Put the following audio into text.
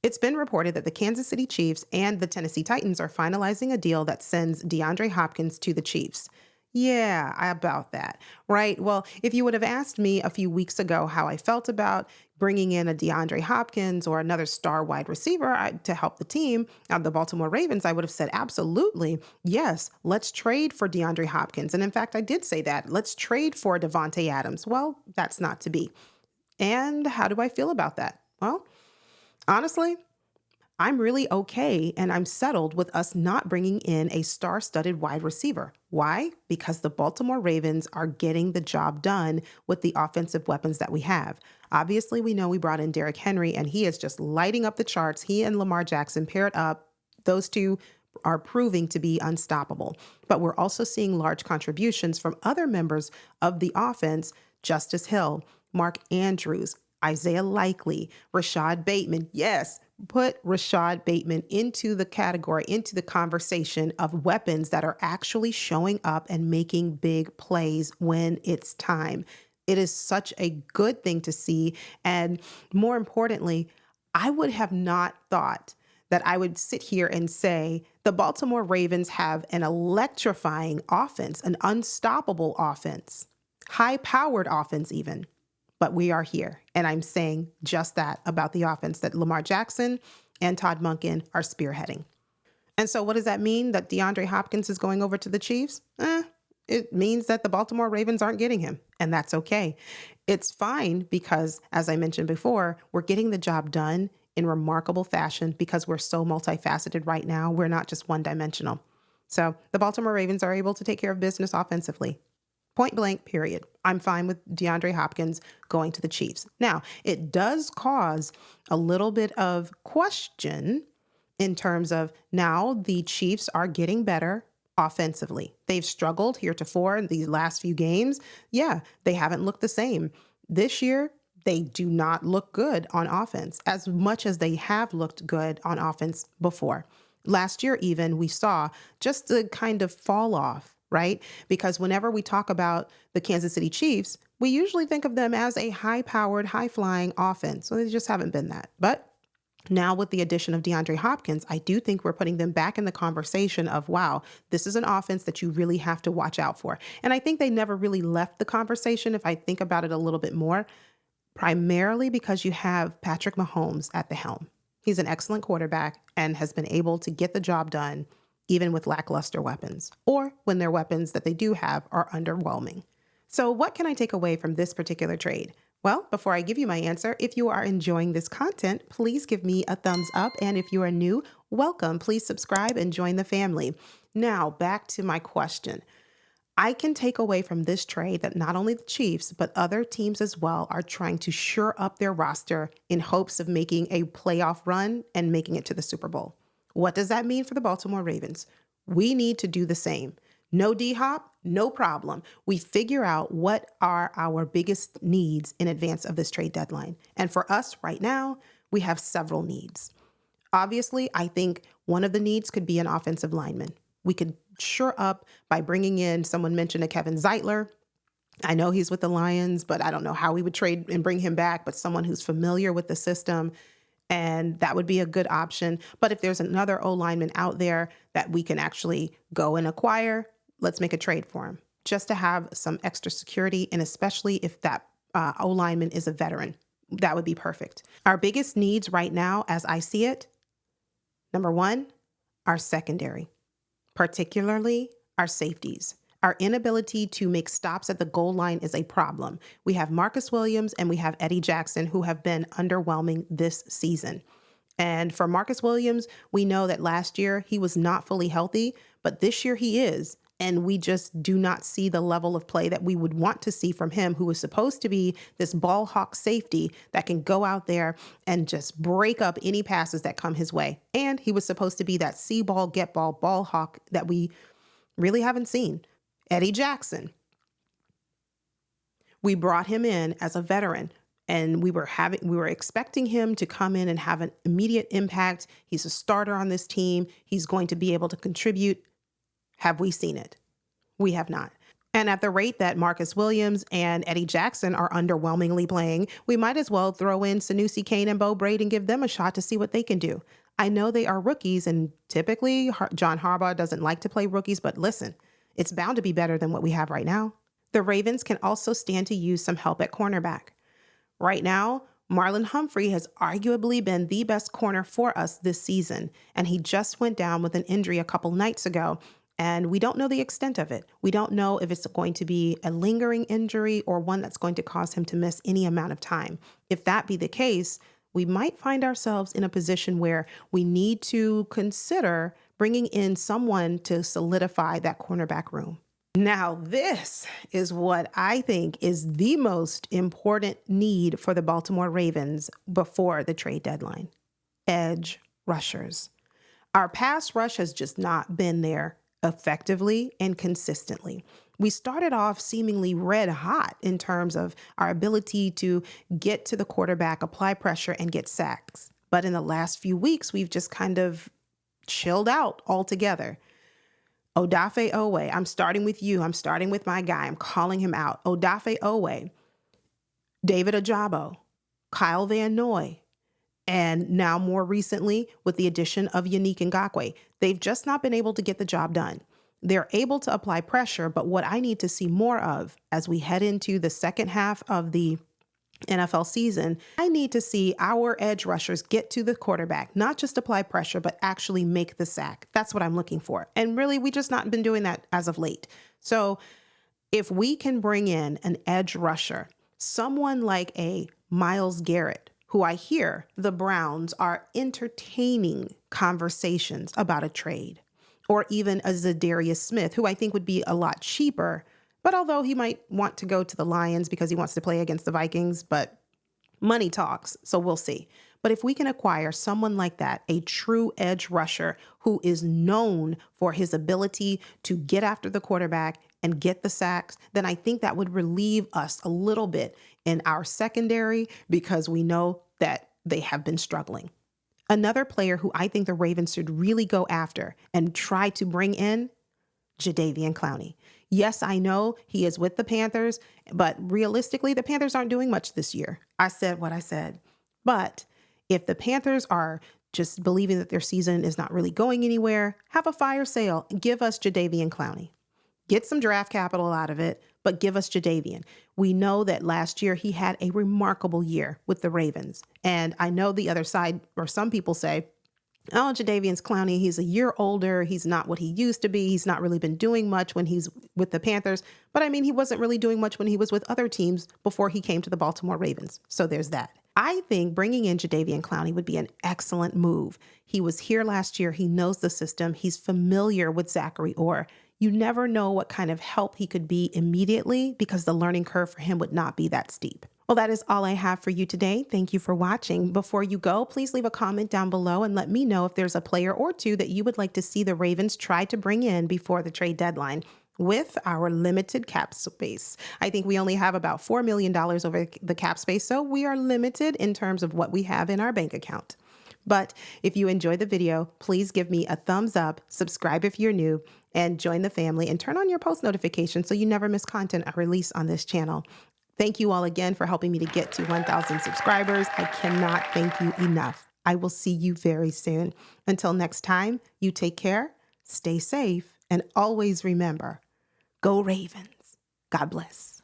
It's been reported that the Kansas City Chiefs and the Tennessee Titans are finalizing a deal that sends DeAndre Hopkins to the Chiefs. Yeah, about that, right? Well, if you would have asked me a few weeks ago how I felt about bringing in a DeAndre Hopkins or another star wide receiver to help the team, the Baltimore Ravens, I would have said absolutely, yes, let's trade for DeAndre Hopkins. And in fact, I did say that. Let's trade for Devontae Adams. Well, that's not to be. And how do I feel about that? Well, honestly, I'm really okay and I'm settled with us not bringing in a star-studded wide receiver. Why? Because the Baltimore Ravens are getting the job done with the offensive weapons that we have. Obviously, we know we brought in Derrick Henry and he is just lighting up the charts. He and Lamar Jackson paired up. Those two are proving to be unstoppable. But we're also seeing large contributions from other members of the offense: Justice Hill, Mark Andrews, Isaiah Likely, Rashad Bateman. Yes, put Rashad Bateman into the category, into the conversation of weapons that are actually showing up and making big plays when it's time. It is such a good thing to see. And more importantly, I would have not thought that I would sit here and say the Baltimore Ravens have an electrifying offense, an unstoppable offense, high-powered offense even. But we are here. And I'm saying just that about the offense that Lamar Jackson and Todd Monken are spearheading. And so what does that mean? That DeAndre Hopkins is going over to the Chiefs? It means that the Baltimore Ravens aren't getting him. And that's okay. It's fine because, as I mentioned before, we're getting the job done in remarkable fashion because we're so multifaceted right now. We're not just one-dimensional. So the Baltimore Ravens are able to take care of business offensively. Point blank, period. I'm fine with DeAndre Hopkins going to the Chiefs. Now, it does cause a little bit of question in terms of now the Chiefs are getting better offensively. They've struggled heretofore in these last few games. Yeah, they haven't looked the same. This year, they do not look good on offense as much as they have looked good on offense before. Last year, even, we saw just the kind of fall off, right? Because whenever we talk about the Kansas City Chiefs, we usually think of them as a high-powered, high-flying offense. So they just haven't been that. But now with the addition of DeAndre Hopkins, I do think we're putting them back in the conversation of, wow, this is an offense that you really have to watch out for. And I think they never really left the conversation, if I think about it a little bit more, primarily because you have Patrick Mahomes at the helm. He's an excellent quarterback and has been able to get the job done even with lackluster weapons, or when their weapons that they do have are underwhelming. So what can I take away from this particular trade? Well, before I give you my answer, if you are enjoying this content, please give me a thumbs up. And if you are new, welcome. Please subscribe and join the family. Now, back to my question. I can take away from this trade that not only the Chiefs, but other teams as well are trying to shore up their roster in hopes of making a playoff run and making it to the Super Bowl. What does that mean for the Baltimore Ravens? We need to do the same. No D-Hop, no problem. We figure out what are our biggest needs in advance of this trade deadline. And for us right now, we have several needs. Obviously, I think one of the needs could be an offensive lineman. We could shore up by bringing in, someone mentioned a Kevin Zeitler. I know he's with the Lions, but I don't know how we would trade and bring him back, but someone who's familiar with the system. And that would be a good option. But if there's another O-lineman out there that we can actually go and acquire, let's make a trade for him just to have some extra security. And especially if that O-lineman is a veteran, that would be perfect. Our biggest needs right now, as I see it, number one, our secondary, particularly our safeties. Our inability to make stops at the goal line is a problem. We have Marcus Williams and we have Eddie Jackson, who have been underwhelming this season. And for Marcus Williams, we know that last year he was not fully healthy, but this year he is. And we just do not see the level of play that we would want to see from him, who is supposed to be this ball hawk safety that can go out there and just break up any passes that come his way. And he was supposed to be that see ball, get ball hawk that we really haven't seen. Eddie Jackson. We brought him in as a veteran and we were expecting him to come in and have an immediate impact. He's a starter on this team. He's going to be able to contribute. Have we seen it? We have not. And at the rate that Marcus Williams and Eddie Jackson are underwhelmingly playing, we might as well throw in Sanusi Kane and Bo Braid and give them a shot to see what they can do. I know they are rookies, and typically John Harbaugh doesn't like to play rookies, but listen, it's bound to be better than what we have right now. The Ravens can also stand to use some help at cornerback. Right now, Marlon Humphrey has arguably been the best corner for us this season, and he just went down with an injury a couple nights ago, and we don't know the extent of it. We don't know if it's going to be a lingering injury or one that's going to cause him to miss any amount of time. If that be the case, we might find ourselves in a position where we need to consider bringing in someone to solidify that cornerback room. Now, this is what I think is the most important need for the Baltimore Ravens before the trade deadline: edge rushers. Our pass rush has just not been there effectively and consistently. We started off seemingly red hot in terms of our ability to get to the quarterback, apply pressure, and get sacks. But in the last few weeks, we've just kind of chilled out altogether. Odafe Owe, I'm starting with you. I'm starting with my guy. I'm calling him out. Odafe Owe, David Ojabo, Kyle Van Noy, and now more recently with the addition of Yannick Ngakoue. They've just not been able to get the job done. They're able to apply pressure, but what I need to see more of as we head into the second half of the NFL season, I need to see our edge rushers get to the quarterback, not just apply pressure, but actually make the sack. That's what I'm looking for. And really, we just not been doing that as of late. So if we can bring in an edge rusher, someone like a Myles Garrett, who I hear the Browns are entertaining conversations about a trade, or even a Zadarius Smith, who I think would be a lot cheaper. But although he might want to go to the Lions because he wants to play against the Vikings, but money talks, so we'll see. But if we can acquire someone like that, a true edge rusher who is known for his ability to get after the quarterback and get the sacks, then I think that would relieve us a little bit in our secondary because we know that they have been struggling. Another player who I think the Ravens should really go after and try to bring in, Jadeveon Clowney. Yes, I know he is with the Panthers, but realistically, the Panthers aren't doing much this year. I said what I said. But if the Panthers are just believing that their season is not really going anywhere, have a fire sale and give us Jadeveon Clowney. Get some draft capital out of it, but give us Jadeveon. We know that last year he had a remarkable year with the Ravens. And I know the other side, or some people say, oh, Jadeveon's Clowney, he's a year older. He's not what he used to be. He's not really been doing much when he's with the Panthers. But I mean, he wasn't really doing much when he was with other teams before he came to the Baltimore Ravens. So there's that. I think bringing in Jadeveon Clowney would be an excellent move. He was here last year. He knows the system. He's familiar with Zachary Orr. You never know what kind of help he could be immediately because the learning curve for him would not be that steep. Well, that is all I have for you today. Thank you for watching. Before you go, please leave a comment down below and let me know if there's a player or two that you would like to see the Ravens try to bring in before the trade deadline with our limited cap space. I think we only have about $4 million over the cap space, so we are limited in terms of what we have in our bank account. But if you enjoyed the video, please give me a thumbs up, subscribe if you're new, and join the family and turn on your post notifications so you never miss content I release on this channel. Thank you all again for helping me to get to 1,000 subscribers. I cannot thank you enough. I will see you very soon. Until next time, you take care, stay safe, and always remember, go Ravens. God bless.